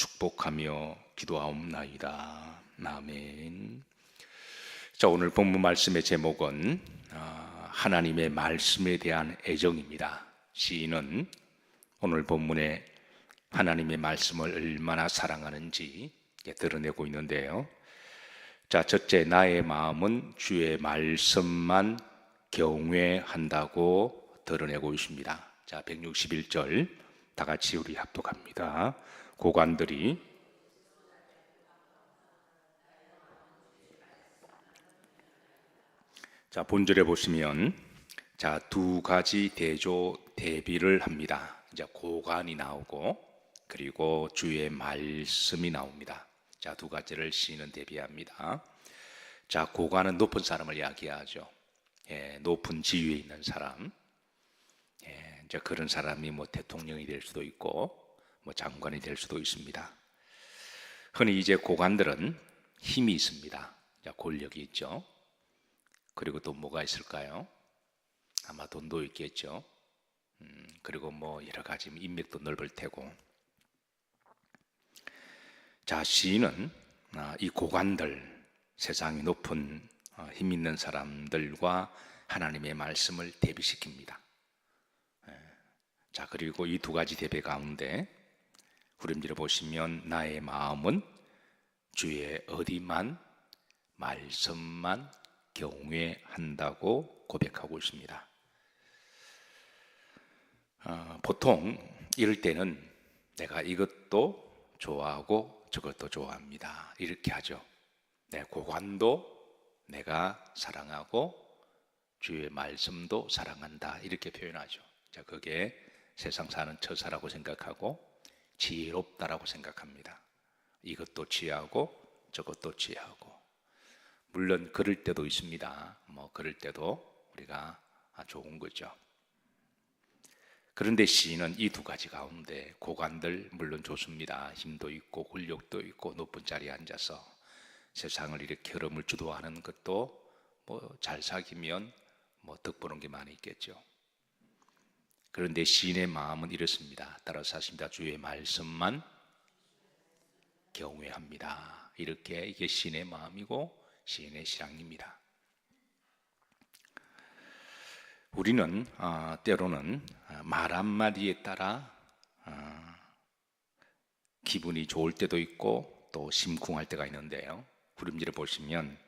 축복하며 기도하옵나이다. 아멘. 자, 오늘 본문 말씀의 제목은 하나님의 말씀에 대한 애정입니다. 시인은 오늘 본문에 하나님의 말씀을 얼마나 사랑하는지 드러내고 있는데요. 자, 첫째, 나의 마음은 주의 말씀만 경외한다고 드러내고 있습니다. 자, 161절 다 같이 우리 합독합니다. 고관들이 자, 본절에 보시면 자, 두 가지 대조 대비를 합니다. 이제 고관이 나오고 그리고 주의 말씀이 나옵니다. 자, 두 가지를 시인은 대비합니다. 자, 고관은 높은 사람을 이야기하죠. 높은 지위에 있는 사람. 이제 그런 사람이 뭐 대통령이 될 수도 있고 뭐 장관이 될 수도 있습니다. 흔히 이제 고관들은 힘이 있습니다. 자, 권력이 있죠. 그리고 또 뭐가 있을까요? 아마 돈도 있겠죠. 그리고 뭐 여러 가지 인맥도 넓을 테고. 자, 시인은 이 고관들, 세상이 높은 힘 있는 사람들과 하나님의 말씀을 대비시킵니다. 자, 그리고 이 두 가지 대비 가운데 후렴지를 보시면 나의 마음은 주의 어디만 말씀만 경외한다고 고백하고 있습니다. 보통 이럴 때는 내가 이것도 좋아하고 저것도 좋아합니다. 이렇게 하죠. 내 고관도 내가 사랑하고 주의 말씀도 사랑한다. 이렇게 표현하죠. 자, 그게 세상 사는 처사라고 생각하고 지혜롭다라고 생각합니다. 이것도 지혜하고 저것도 지혜하고. 물론 그럴 때도 있습니다. 뭐 그럴 때도 우리가 좋은 거죠. 그런데 시인은 이 두 가지 가운데 고관들 물론 좋습니다. 힘도 있고 권력도 있고 높은 자리에 앉아서 세상을 이렇게 흐름을 주도하는 것도 뭐 잘 사귀면 뭐 덕보는 게 많이 있겠죠. 그런데 시인의 마음은 이렇습니다. 따라서 하십니다. 주의 말씀만 경외합니다. 이렇게 이게 시인의 마음이고 시인의 신앙입니다. 우리는 때로는 말 한마디에 따라 기분이 좋을 때도 있고 또 심쿵할 때가 있는데요. 후렴지를 보시면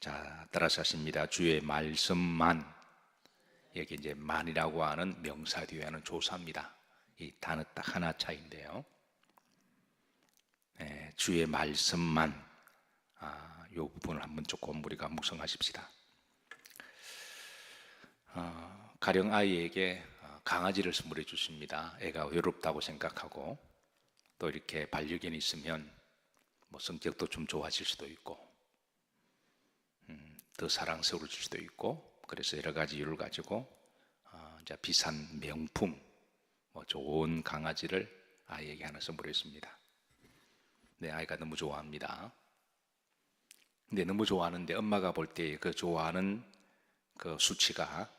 자, 따라서 하십니다. 주의 말씀만. 여기 이제 만이라고 하는 명사 뒤에 하는 조사입니다. 이 단어 딱 하나 차이인데요. 주의 말씀만. 이 부분을 한번 조금 우리가 묵상하십시다. 가령 아이에게 강아지를 선물해 주십니다. 애가 외롭다고 생각하고 또 이렇게 반려견이 있으면 뭐 성격도 좀 좋아질 수도 있고 더 사랑스러워질 수도 있고 그래서 여러 가지 이유를 가지고 이제 비싼 명품 뭐 좋은 강아지를 아이에게 하나 선물했습니다. 네, 아이가 너무 좋아합니다. 근데 너무 좋아하는데 엄마가 볼 때 그 좋아하는 그 수치가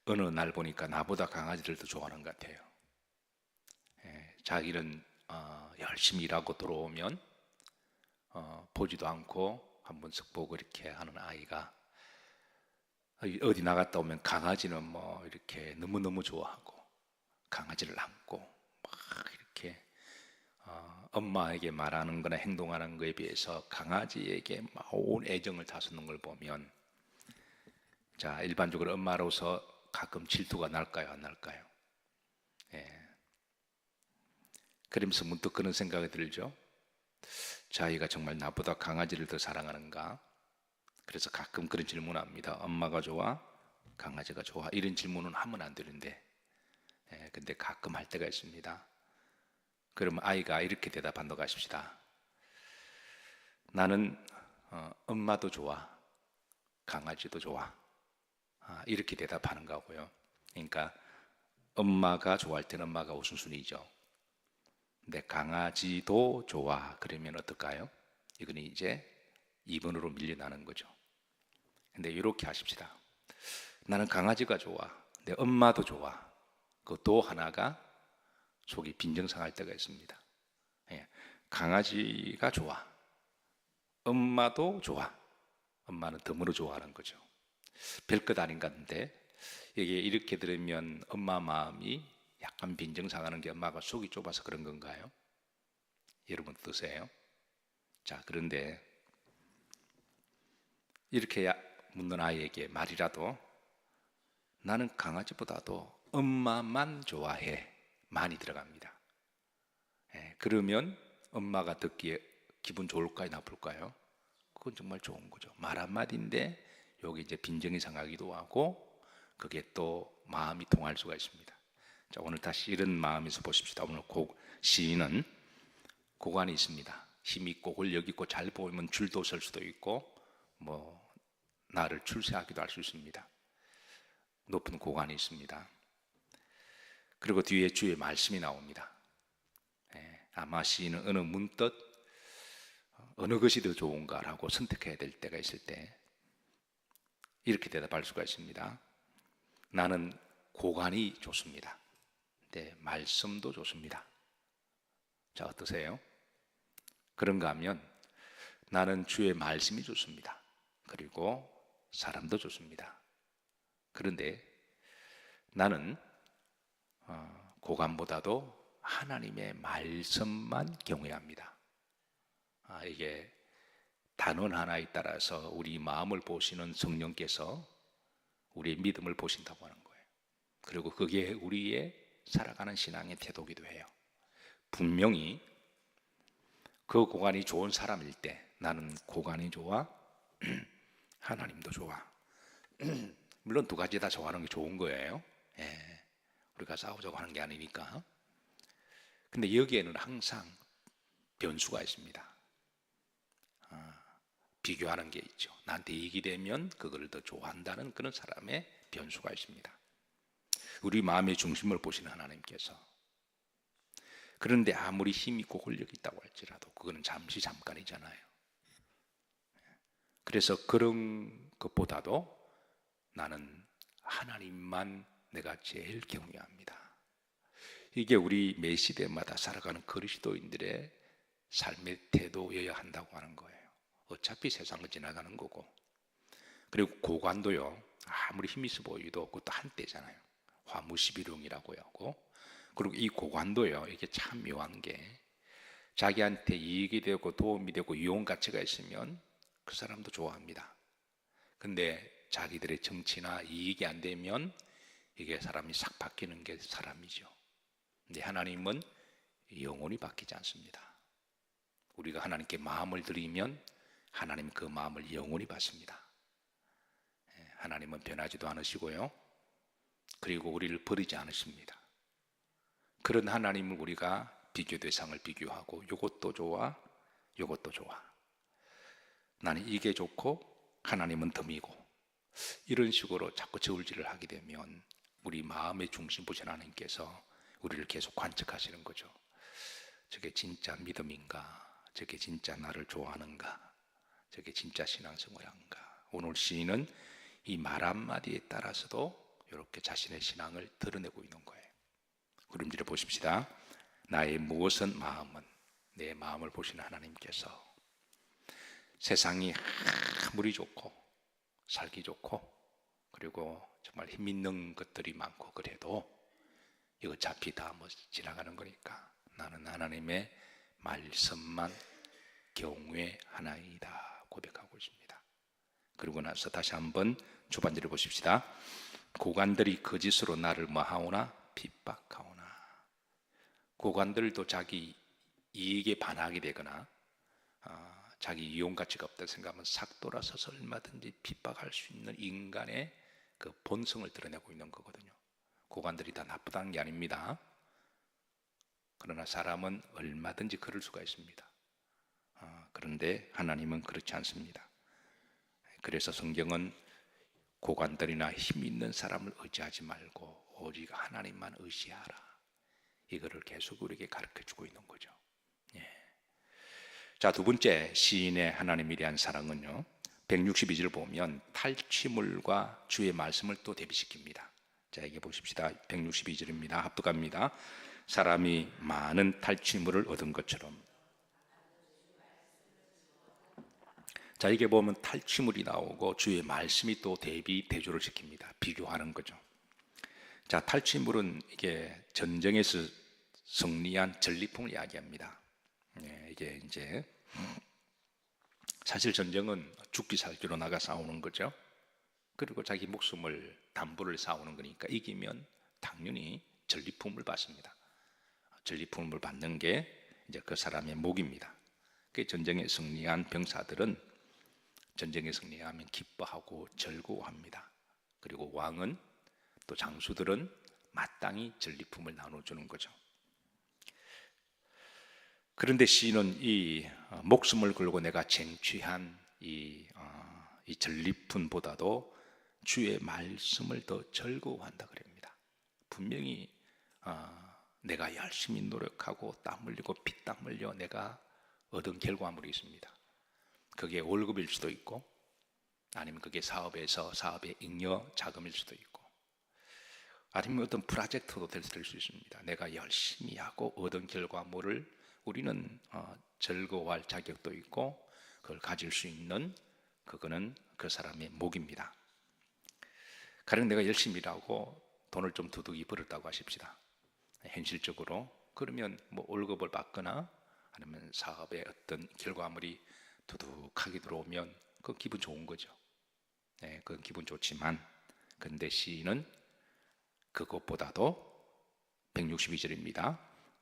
어느 날 보니까 나보다 강아지를 더 좋아하는 것 같아요. 자기는 열심히 일하고 들어오면 보지도 않고 한 번씩 보고 이렇게 하는 아이가 어디 나갔다 오면 강아지는 뭐 이렇게 너무너무 좋아하고 강아지를 안고 막 이렇게 엄마에게 말하는 거나 행동하는 거에 비해서 강아지에게 온 애정을 다 쏟는 걸 보면 자, 일반적으로 엄마로서 가끔 질투가 날까요? 안 날까요? 그러면서 문득 그런 생각이 들죠. 자기가 정말 나보다 강아지를 더 사랑하는가? 그래서 가끔 그런 질문을 합니다. 엄마가 좋아? 강아지가 좋아? 이런 질문은 하면 안 되는데 근데 가끔 할 때가 있습니다. 그러면 아이가 이렇게 대답한다고 하십시다. 나는 엄마도 좋아, 강아지도 좋아. 이렇게 대답하는 거고요. 그러니까 엄마가 좋아할 때는 엄마가 우선순위죠. 근데 강아지도 좋아 그러면 어떨까요? 이건 이제 2번으로 밀려나는 거죠. 근데 이렇게 하십시다. 나는 강아지가 좋아, 내 엄마도 좋아. 그것도 하나가 속이 빈정상할 때가 있습니다. 강아지가 좋아. 엄마도 좋아. 엄마는 덤으로 좋아하는 거죠. 별것 아닌 것 같은데 이게 이렇게 들으면 엄마 마음이 약간 빈정상하는 게 엄마가 속이 좁아서 그런 건가요? 여러분 어떠세요? 자, 그런데 이렇게 묻는 아이에게 말이라도 나는 강아지보다도 엄마만 좋아해. 많이 들어갑니다. 그러면 엄마가 듣기에 기분 좋을까요? 나쁠까요? 그건 정말 좋은 거죠. 말 한마디인데 여기 이제 빈정이 상하기도 하고 그게 또 마음이 통할 수가 있습니다. 자, 오늘 다시 이런 마음에서 보십시다. 오늘 시인은 고관이 있습니다. 힘 있고 권력 있고 잘 보이면 줄도 설 수도 있고 뭐 나를 출세하기도 할 수 있습니다. 높은 고관이 있습니다. 그리고 뒤에 주의 말씀이 나옵니다. 아마 시인은 문득 어느 것이 더 좋은가라고 선택해야 될 때가 있을 때 이렇게 대답할 수가 있습니다. 나는 고관이 좋습니다. 네, 말씀도 좋습니다. 자, 어떠세요? 그런가 하면 나는 주의 말씀이 좋습니다. 그리고 사람도 좋습니다. 그런데 나는 고관보다도 하나님의 말씀만 경외합니다. 이게 단원 하나에 따라서 우리 마음을 보시는 성령께서 우리의 믿음을 보신다고 하는 거예요. 그리고 그게 우리의 살아가는 신앙의 태도기도 해요. 분명히 그 고관이 좋은 사람일 때 나는 고관이 좋아, 하나님도 좋아. 물론 두 가지 다 좋아하는 게 좋은 거예요. 우리가 싸우자고 하는 게 아니니까. 근데 여기에는 항상 변수가 있습니다. 비교하는 게 있죠. 나한테 이익이 되면 그걸 더 좋아한다는 그런 사람의 변수가 있습니다. 우리 마음의 중심을 보시는 하나님께서. 그런데 아무리 힘 있고 권력이 있다고 할지라도 그거는 잠시 잠깐이잖아요. 그래서 그런 것보다도 나는 하나님만 내가 제일 경외합니다. 이게 우리 매 시대마다 살아가는 그리스도인들의 삶의 태도여야 한다고 하는 거예요. 어차피 세상은 지나가는 거고, 그리고 고관도요 아무리 힘이 있어 보여도 그것도 한때잖아요. 화무시비룡이라고 하고, 그리고 이 고관도요 이게 참 묘한 게 자기한테 이익이 되고 도움이 되고 유용 가치가 있으면 그 사람도 좋아합니다. 근데 자기들의 정치나 이익이 안 되면 이게 사람이 싹 바뀌는 게 사람이죠. 근데 하나님은 영원히 바뀌지 않습니다. 우리가 하나님께 마음을 드리면 하나님 그 마음을 영원히 받습니다. 하나님은 변하지도 않으시고요. 그리고 우리를 버리지 않으십니다. 그런 하나님을 우리가 비교 대상을 비교하고 이것도 좋아, 이것도 좋아. 나는 이게 좋고 하나님은 덤이고 이런 식으로 자꾸 저울질을 하게 되면 우리 마음의 중심 보신 하나님께서 우리를 계속 관측하시는 거죠. 저게 진짜 믿음인가? 저게 진짜 나를 좋아하는가? 저게 진짜 신앙생활인가? 오늘 시인은 이 말 한마디에 따라서도 이렇게 자신의 신앙을 드러내고 있는 거예요. 그림지를 보십시다. 나의 무엇은 마음은 내 마음을 보시는 하나님께서 세상이 아무리 좋고 살기 좋고 그리고 정말 힘 있는 것들이 많고 그래도 이거 어차피 다 뭐 지나가는 거니까 나는 하나님의 말씀만 경외하나이다 고백하고 있습니다. 그러고 나서 다시 한번 초반절을 보십시다. 고관들이 거짓으로 나를 뭐하오나 핍박하오나. 고관들도 자기 이익에 반하게 되거나 자기 이용 가치가 없다 생각하면 싹 돌아서서 얼마든지 핍박할 수 있는 인간의 그 본성을 드러내고 있는 거거든요. 고관들이 다 나쁘다는 게 아닙니다. 그러나 사람은 얼마든지 그럴 수가 있습니다. 그런데 하나님은 그렇지 않습니다. 그래서 성경은 고관들이나 힘 있는 사람을 의지하지 말고 오직 하나님만 의지하라. 이거를 계속 우리에게 가르쳐주고 있는 거죠. 자, 두 번째 시인의 하나님에 대한 사랑은요 162절을 보면 탈취물과 주의 말씀을 또 대비시킵니다. 자, 이게 보십시다. 162절입니다. 합독합니다. 사람이 많은 탈취물을 얻은 것처럼 자, 이게 보면 탈취물이 나오고 주의 말씀이 또 대비 대조를 시킵니다. 비교하는 거죠. 자, 탈취물은 이게 전쟁에서 승리한 전리품을 이야기합니다. 이게 이제 사실 전쟁은 죽기 살기로 나가 싸우는 거죠. 그리고 자기 목숨을 담보를 싸우는 거니까 이기면 당연히 전리품을 받습니다. 전리품을 받는 게 이제 그 사람의 목입니다. 그 전쟁에 승리한 병사들은 전쟁에 승리하면 기뻐하고 즐거워합니다. 그리고 왕은 또 장수들은 마땅히 전리품을 나눠주는 거죠. 그런데 시인은 이 목숨을 걸고 내가 쟁취한 이 전리품보다도 주의 말씀을 더 즐거워한다 그럽니다. 분명히 내가 열심히 노력하고 땀 흘리고 피땀 흘려 내가 얻은 결과물이 있습니다. 그게 월급일 수도 있고 아니면 그게 사업에서 사업의 잉여 자금일 수도 있고 아니면 어떤 프로젝트도 될 수 있습니다. 내가 열심히 하고 얻은 결과물을 우리는 즐거워할 자격도 있고 그걸 가질 수 있는 그거는 그 사람의 목입니다. 가령 내가 열심히 일하고 돈을 좀 두둑이 벌었다고 하십시다. 현실적으로 그러면 뭐 월급을 받거나 아니면 사업의 어떤 결과물이 두둑하게 들어오면 그 기분 좋은 거죠. 네, 그건 기분 좋지만 근데 시인은 그것보다도 162절입니다.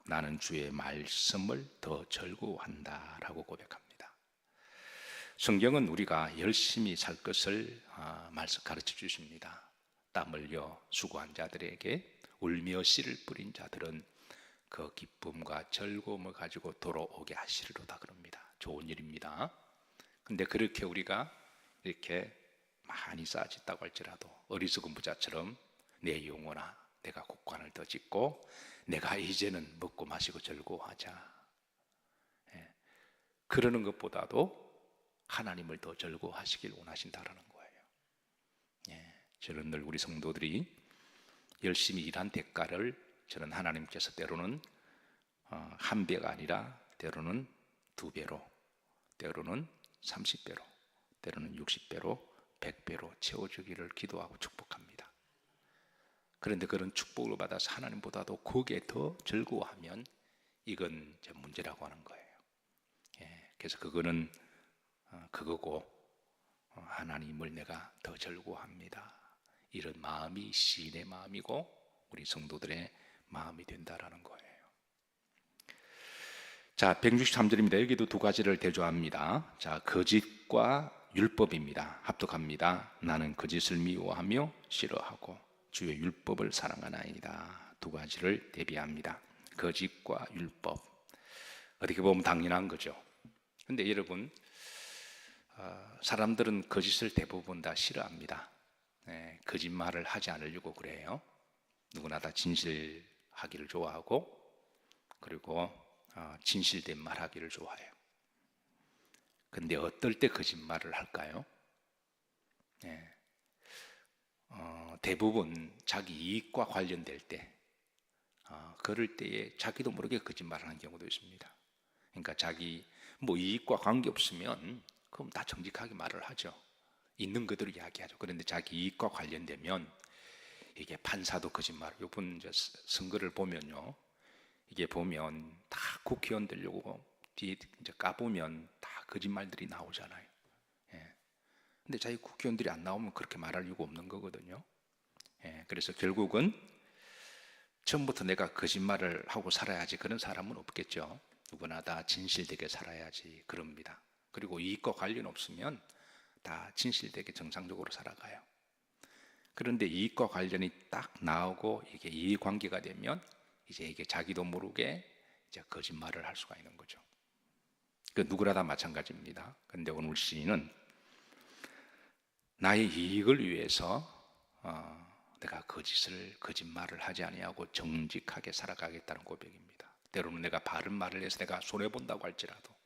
나는 주의 말씀을 더 즐거워한다 라고 고백합니다. 성경은 우리가 열심히 살 것을 가르쳐 주십니다. 땀 흘려 수고한 자들에게 울며 씨를 뿌린 자들은 그 기쁨과 즐거움을 가지고 돌아오게 하시리로다 그럽니다. 좋은 일입니다. 근데 그렇게 우리가 이렇게 많이 쌓아졌다고 할지라도 어리석은 부자처럼 내 영혼아 내가 곡관을 더 짓고 내가 이제는 먹고 마시고 즐거워하자. 그러는 것보다도 하나님을 더 즐거워하시길 원하신다라는 거예요. 저는 늘 우리 성도들이 열심히 일한 대가를 저는 하나님께서 때로는 한 배가 아니라 때로는 2배로 때로는 30배로 때로는 60배로 100배로 채워주기를 기도하고 축복합니다. 그런데 그런 축복을 받아서 하나님보다도 거기에 더 즐거워하면 이건 이제 문제라고 하는 거예요. 그래서 그거는 그거고 하나님을 내가 더 즐거워합니다. 이런 마음이 시인의 마음이고 우리 성도들의 마음이 된다라는 거예요. 자, 163절입니다. 여기도 두 가지를 대조합니다. 자, 거짓과 율법입니다. 합독합니다. 나는 거짓을 미워하며 싫어하고 주의 율법을 사랑하나이다. 두 가지를 대비합니다. 거짓과 율법. 어떻게 보면 당연한 거죠. 근데 여러분, 사람들은 거짓을 대부분 다 싫어합니다. 거짓말을 하지 않으려고 그래요. 누구나 다 진실하기를 좋아하고 그리고 진실된 말하기를 좋아해요. 근데 어떨 때 거짓말을 할까요? 대부분 자기 이익과 관련될 때 그럴 때에 자기도 모르게 거짓말하는 경우도 있습니다. 그러니까 자기 뭐 이익과 관계없으면 그럼 다 정직하게 말을 하죠. 있는 그대로 이야기하죠. 그런데 자기 이익과 관련되면 이게 판사도 거짓말. 이번 이제 선거를 보면요, 이게 보면 다 국회의원 되려고 뒤에 이제 까보면 다 거짓말들이 나오잖아요. 근데 자기 국회의원들이 안 나오면 그렇게 말할 이유가 없는 거거든요. 그래서 결국은 처음부터 내가 거짓말을 하고 살아야지 그런 사람은 없겠죠. 누구나 다 진실되게 살아야지 그럽니다. 그리고 이익과 관련 없으면 다 진실되게 정상적으로 살아가요. 그런데 이익과 관련이 딱 나오고 이게 이해관계가 되면 이제 이게 자기도 모르게 이제 거짓말을 할 수가 있는 거죠. 그 누구나 다 마찬가지입니다. 그런데 오늘 시인은 나의 이익을 위해서 내가 거짓말을 하지 아니하고 정직하게 살아가겠다는 고백입니다. 때로는 내가 바른 말을 해서 내가 손해본다고 할지라도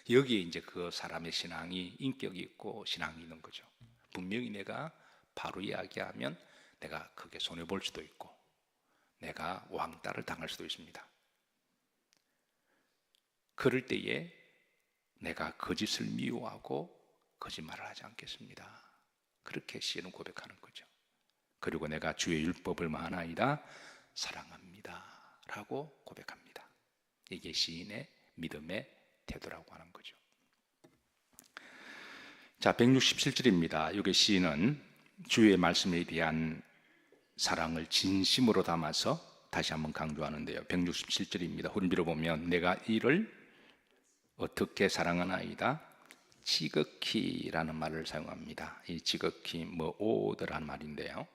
여기에 이제 그 사람의 신앙이 인격이 있고 신앙이 있는 거죠. 분명히 내가 바로 이야기하면 내가 크게 손해볼 수도 있고 내가 왕따를 당할 수도 있습니다. 그럴 때에 내가 거짓을 미워하고 거짓말을 하지 않겠습니다. 그렇게 시인은 고백하는 거죠. 그리고 내가 주의 율법을 마나이다 사랑합니다 라고 고백합니다. 이게 시인의 믿음의 태도라고 하는 거죠. 자, 167절입니다. 여기 시인은 주의 말씀에 대한 사랑을 진심으로 담아서 다시 한번 강조하는데요. 167절입니다. 훈비로 보면 내가 이를 어떻게 사랑하나이다 지극히라는 말을 사용합니다. 이 지극히 오더라는 말인데요.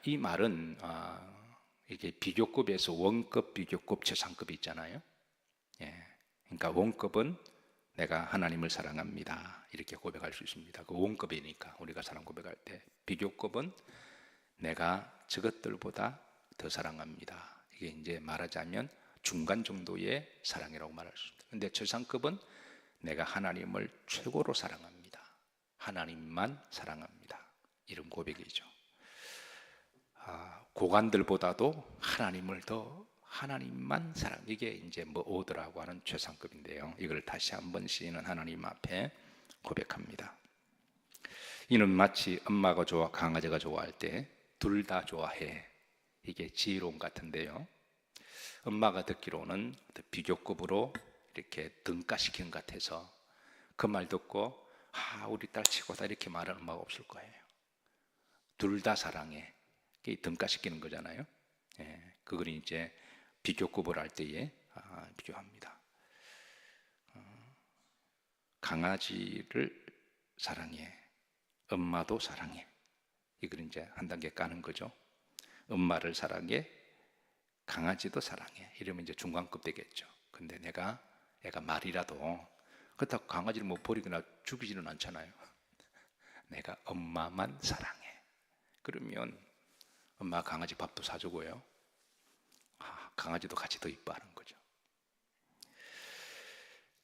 이 말은 이게 비교급에서 원급, 비교급, 최상급이 있잖아요. 예, 그러니까 원급은 내가 하나님을 사랑합니다 이렇게 고백할 수 있습니다. 그 원급이니까 우리가 사랑 고백할 때, 비교급은 내가 저것들보다 더 사랑합니다. 이게 이제 말하자면 중간 정도의 사랑이라고 말할 수 있습니다. 근데 최상급은 내가 하나님을 최고로 사랑합니다. 하나님만 사랑합니다. 이런 고백이죠. 고관들보다도 하나님만 사랑. 이게 이제 오더라고 하는 최상급인데요. 이걸 다시 한번 시인은 하나님 앞에 고백합니다. 이는 마치 엄마가 좋아 강아지가 좋아할 때 둘 다 좋아해. 이게 지혜로움 같은데요. 엄마가 듣기로는 비교급으로 이렇게 등가시킨 것 같아서 그 말 듣고 우리 딸 최고다 이렇게 말하는 엄마가 없을 거예요. 둘 다 사랑해. 이게 등가시키는 거잖아요. 예, 그걸 이제 비교급을 할 때에 비교합니다. 강아지를 사랑해. 엄마도 사랑해. 이걸 이제 한 단계 까는 거죠. 엄마를 사랑해. 강아지도 사랑해. 이러면 이제 중간급 되겠죠. 근데 애가 말이라도 그렇다고 강아지를 버리거나 죽이지는 않잖아요. 내가 엄마만 사랑해. 그러면 엄마 강아지 밥도 사주고요. 강아지도 같이 더 이뻐하는 거죠.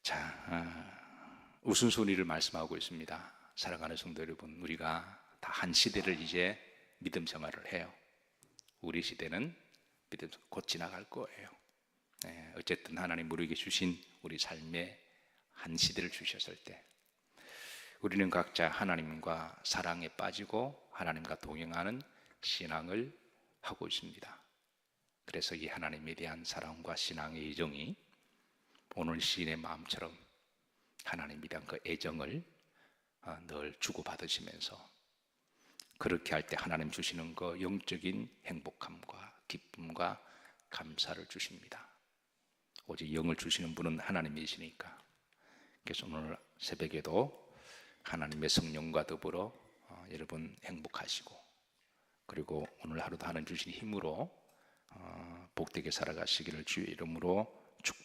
자, 우선순위를 말씀하고 있습니다. 사랑하는 성도 여러분, 우리가 다 한 시대를 이제 믿음 생활을 해요. 우리 시대는 믿음 곧 지나갈 거예요. 어쨌든 하나님 우리에게 주신 우리 삶의 한 시대를 주셨을 때 우리는 각자 하나님과 사랑에 빠지고 하나님과 동행하는 신앙을 하고 있습니다. 그래서 이 하나님에 대한 사랑과 신앙의 애정이 오늘 시인의 마음처럼 하나님에 대한 그 애정을 늘 주고받으시면서 그렇게 할 때 하나님 주시는 그 영적인 행복함과 기쁨과 감사를 주십니다. 오직 영을 주시는 분은 하나님이시니까. 그래서 오늘 새벽에도 하나님의 성령과 더불어 여러분 행복하시고, 그리고 오늘 하루도 하나님 주신 힘으로 복되게 살아가시기를 주의 이름으로 축복합니다.